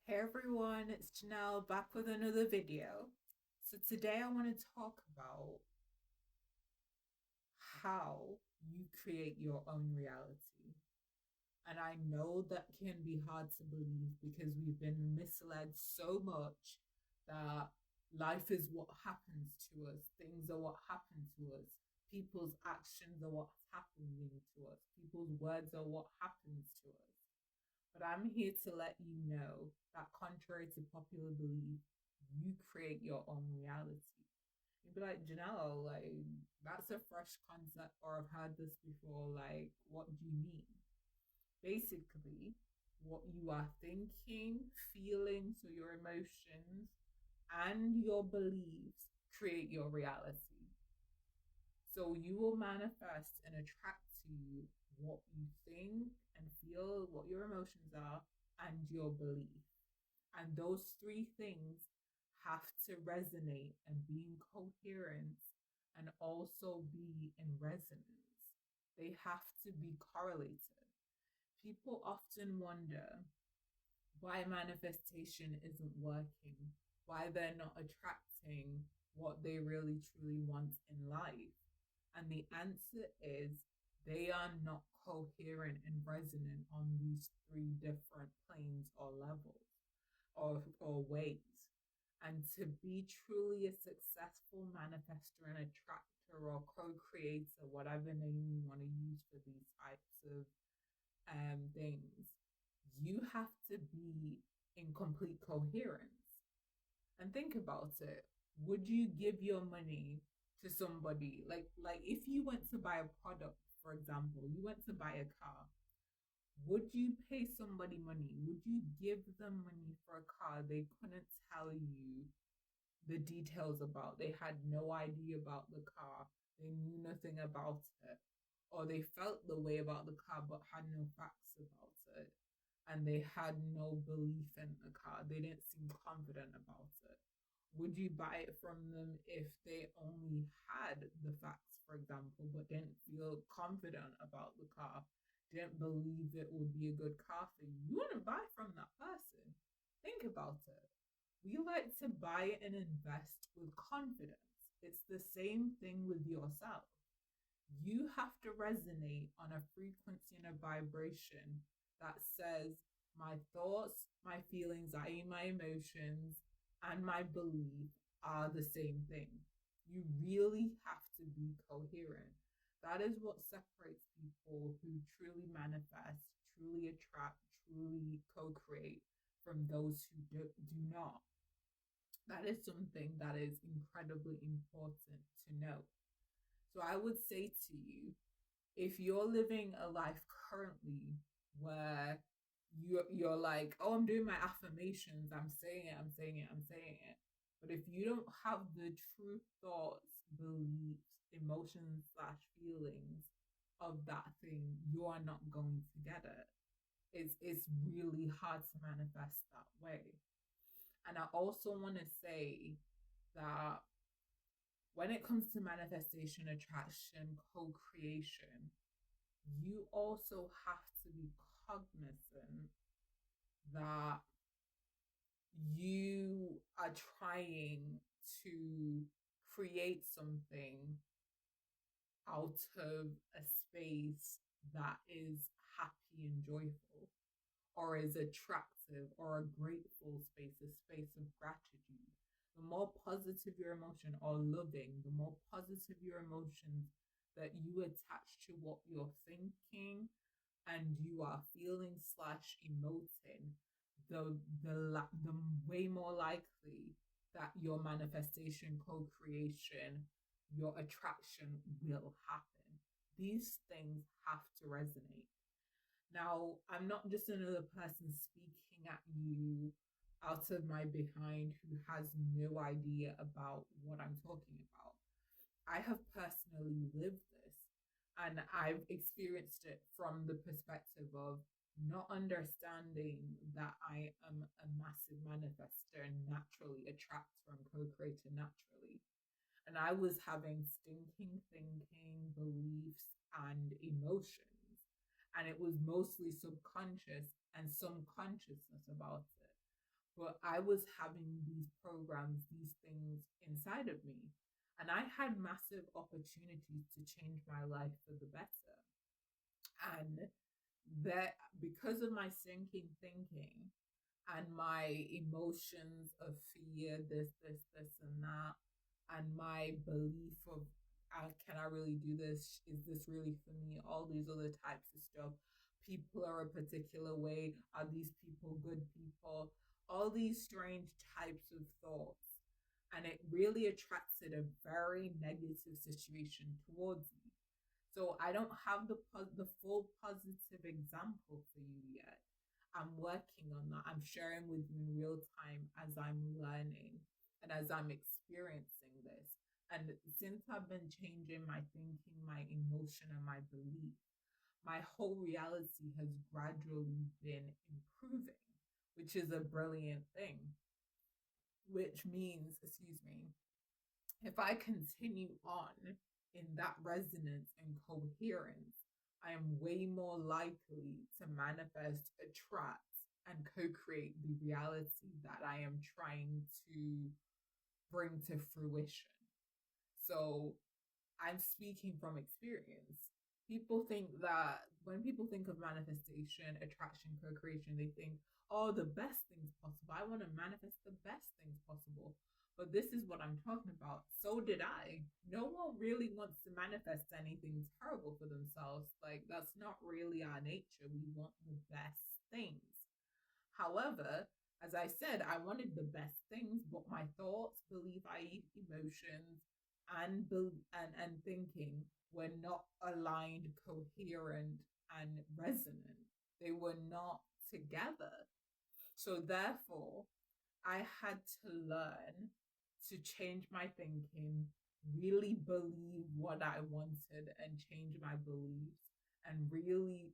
Hey everyone, it's Janelle back with another video. So today I want to talk about how you create your own reality. And I know that can be hard to believe because we've been misled so much that life is what happens to us, things are what happen to us, people's actions are what's happening to us, people's words are what happens to us. But I'm here to let you know that contrary to popular belief, you create your own reality. You'd be like, Janelle, like, that's a fresh concept, or I've heard this before. Like, what do you mean? Basically, what you are thinking, feeling, so your emotions and your beliefs create your reality. So you will manifest and attract to you what you think and feel, what your emotions are, and your belief. And those three things have to resonate and be in coherence and also be in resonance. They have to be correlated. People often wonder why manifestation isn't working, why they're not attracting what they really truly want in life. And the answer is they are not coherent and resonant on these three different planes or levels or ways. And to be truly a successful manifester and attractor or co-creator, whatever name you want to use for these types of things, you have to be in complete coherence. And think about it. Would you give your money to somebody like if you went to buy a product, for example, you went to buy a car, would you pay somebody money? Would you give them money for a car they couldn't tell you the details about? They had no idea about the car. They knew nothing about it. Or they felt the way about the car but had no facts about it. And they had no belief in the car. They didn't seem confident about it. Would you buy it from them if they only had the facts, for example, but didn't feel confident about the car, didn't believe it would be a good car for you? You wouldn't buy from that person. Think about it. We like to buy and invest with confidence. It's the same thing with yourself. You have to resonate on a frequency and a vibration that says, my thoughts, my feelings, i.e., my emotions, and my belief are the same thing. You really have to be coherent. That is what separates people who truly manifest, truly attract, truly co create from those who do not. That is something that is incredibly important to know. So I would say to you, if you're living a life currently where you're like, oh, I'm doing my affirmations, I'm saying it, I'm saying it, I'm saying it. But if you don't have the true thoughts, beliefs, emotions slash feelings of that thing, you are not going to get it. It's really hard to manifest that way. And I also want to say that when it comes to manifestation, attraction, co creation, you also have to be cognizant that you are trying to create something out of a space that is happy and joyful, or is attractive, or a grateful space, a space of gratitude. The more positive your emotion, or loving, the more positive your emotions that you attach to what you're thinking and you are feeling slash emoting, the way more likely that your manifestation, co-creation, your attraction will happen. These things have to resonate. Now, I'm not just another person speaking at you out of my behind who has no idea about what I'm talking about. I have personally lived this and I've experienced it from the perspective of not understanding that I am a massive manifester and naturally attractor and co-creator naturally. And I was having stinking thinking, beliefs, and emotions. And it was mostly subconscious and some consciousness about it. but I was having these programs, these things inside of me. And I had massive opportunities to change my life for the better. And that because of my sinking thinking and my emotions of fear, this, and that, and my belief of, can I really do this? Is this really for me? All these other types of stuff. People are a particular way. Are these people good people? All these strange types of thoughts. And it really attracted a very negative situation towards me. So I don't have the full positive example for you yet. I'm working on that. I'm sharing with you in real time as I'm learning and as I'm experiencing this. And since I've been changing my thinking, my emotion, and my belief, my whole reality has gradually been improving, which is a brilliant thing. Which means, excuse me, if I continue on in that resonance and coherence, I am way more likely to manifest, attract, and co create the reality that I am trying to bring to fruition. So I'm speaking from experience. People think that when people think of manifestation, attraction, co creation, they think, oh, the best things possible. I want to manifest the best things possible. But this is what I'm talking about. So did I. No one really wants to manifest anything terrible for themselves. Like, that's not really our nature. We want the best things. However, as I said, I wanted the best things, but my thoughts, belief, i.e., emotions, and thinking were not aligned, coherent, and resonant. They were not together. So therefore, I had to learn to change my thinking, really believe what I wanted and change my beliefs, and really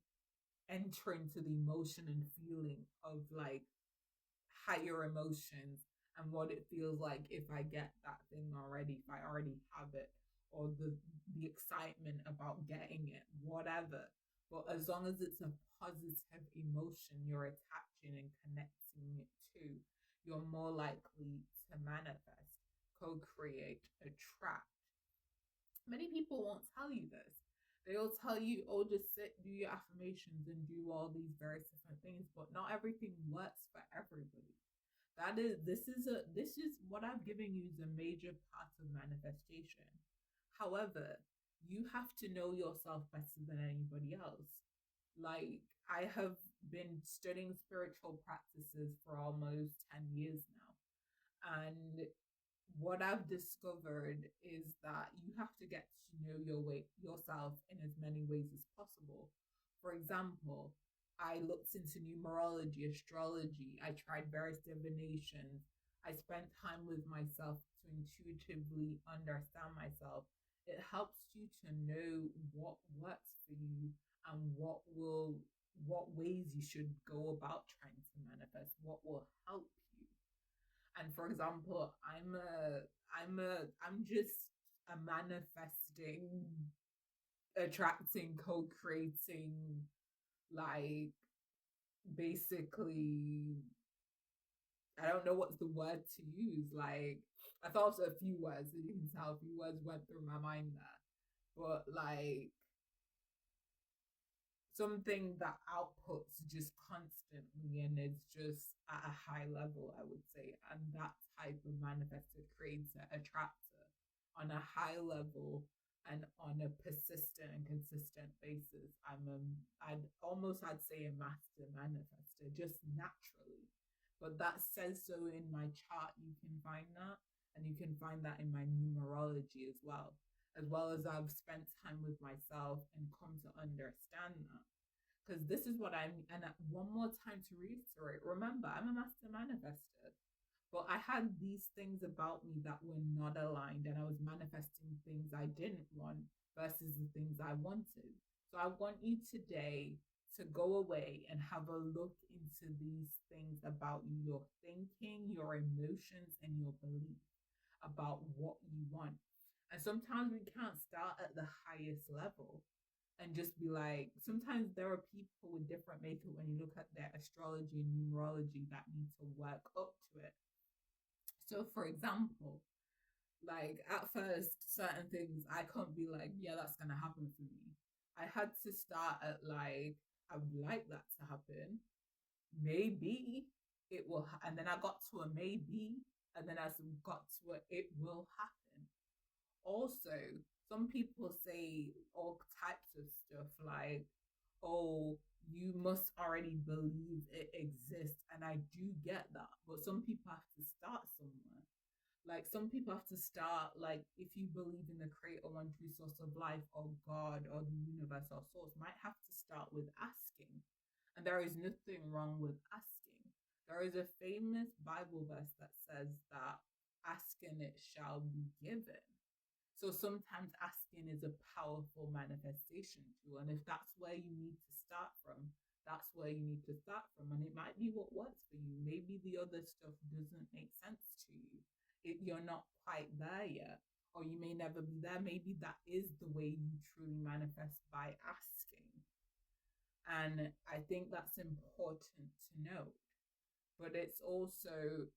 enter into the emotion and feeling of like higher emotions and what it feels like if I get that thing already, if I already have it, or the excitement about getting it, whatever. But as long as it's a positive emotion you're attaching and connecting it to, you're more likely to manifest, co-create, attract. Many people won't tell you this. They'll tell you, oh, just sit, do your affirmations and do all these various different things, but not everything works for everybody. This is what I've given you is a major part of manifestation. However, you have to know yourself better than anybody else. Like, I have been studying spiritual practices for almost 10 years now. And what I've discovered is that you have to get to know yourself in as many ways as possible. For example, I looked into numerology, astrology, I tried various divinations, I spent time with myself to intuitively understand myself. It helps you to know what works for you and what ways you should go about trying to manifest, what will help you. And for example, I'm just a manifesting, attracting, co-creating, like, basically, I don't know what's the word to use. Like, I thought of a few words, as you can tell, a few words went through my mind there. But like, something that outputs just constantly and is just at a high level, I would say. And that type of manifested creates an attractor on a high level and on a persistent and consistent basis. I'd say a master manifester just naturally. But that says so in my chart. You can find that, and you can find that in my numerology as well as I've spent time with myself and come to understand that. Because this is what I'm, and one more time to reiterate, remember, I'm a master manifester, but I had these things about me that were not aligned, and I was manifesting things I didn't want versus the things I wanted. So I want you today to go away and have a look into these things about you, your thinking, your emotions, and your beliefs about what you want. And sometimes we can't start at the highest level. and just be like, sometimes there are people with different makeup when you look at their astrology and numerology that need to work up to it. So, for example, like at first, certain things I can't be like, yeah, that's gonna happen for me. I had to start at like, I would like that to happen. Maybe it will, and then I got to a maybe, and then I got to a it will happen. Also, some people say all types of stuff like, oh, you must already believe it exists. And I do get that. But some people have to start somewhere. Like some people have to start, like if you believe in the creator, one true source of life, or God, or the universe, or source, might have to start with asking. And there is nothing wrong with asking. There is a famous Bible verse that says that asking it shall be given. So sometimes asking is a powerful manifestation tool. And if that's where you need to start from, that's where you need to start from. And it might be what works for you. Maybe the other stuff doesn't make sense to you. You're not quite there yet. Or you may never be there. Maybe that is the way you truly manifest, by asking. And I think that's important to know. But it's also,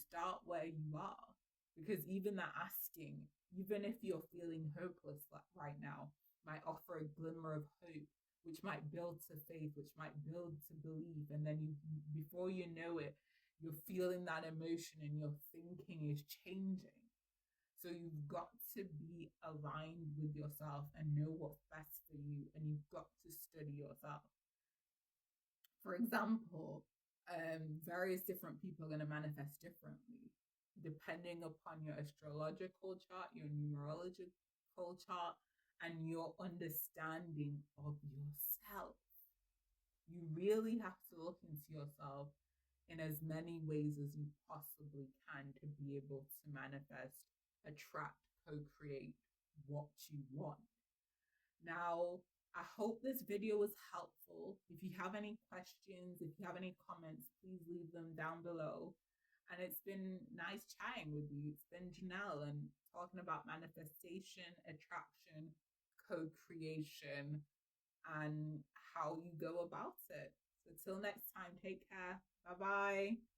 start where you are. Because even that asking, even if you're feeling hopeless like right now, might offer a glimmer of hope, which might build to faith, which might build to belief. And then before you know it, you're feeling that emotion and your thinking is changing. So you've got to be aligned with yourself and know what's best for you, and you've got to study yourself. For example, various different people are going to manifest differently depending upon your astrological chart, your numerological chart, and your understanding of yourself. You really have to look into yourself in as many ways as you possibly can to be able to manifest, attract, co-create what you want. Now, I hope this video was helpful. If you have any questions, if you have any comments, please leave them down below. And it's been nice chatting with you. It's been Janelle, and talking about manifestation, attraction, co-creation, and how you go about it. So till next time, take care. Bye-bye.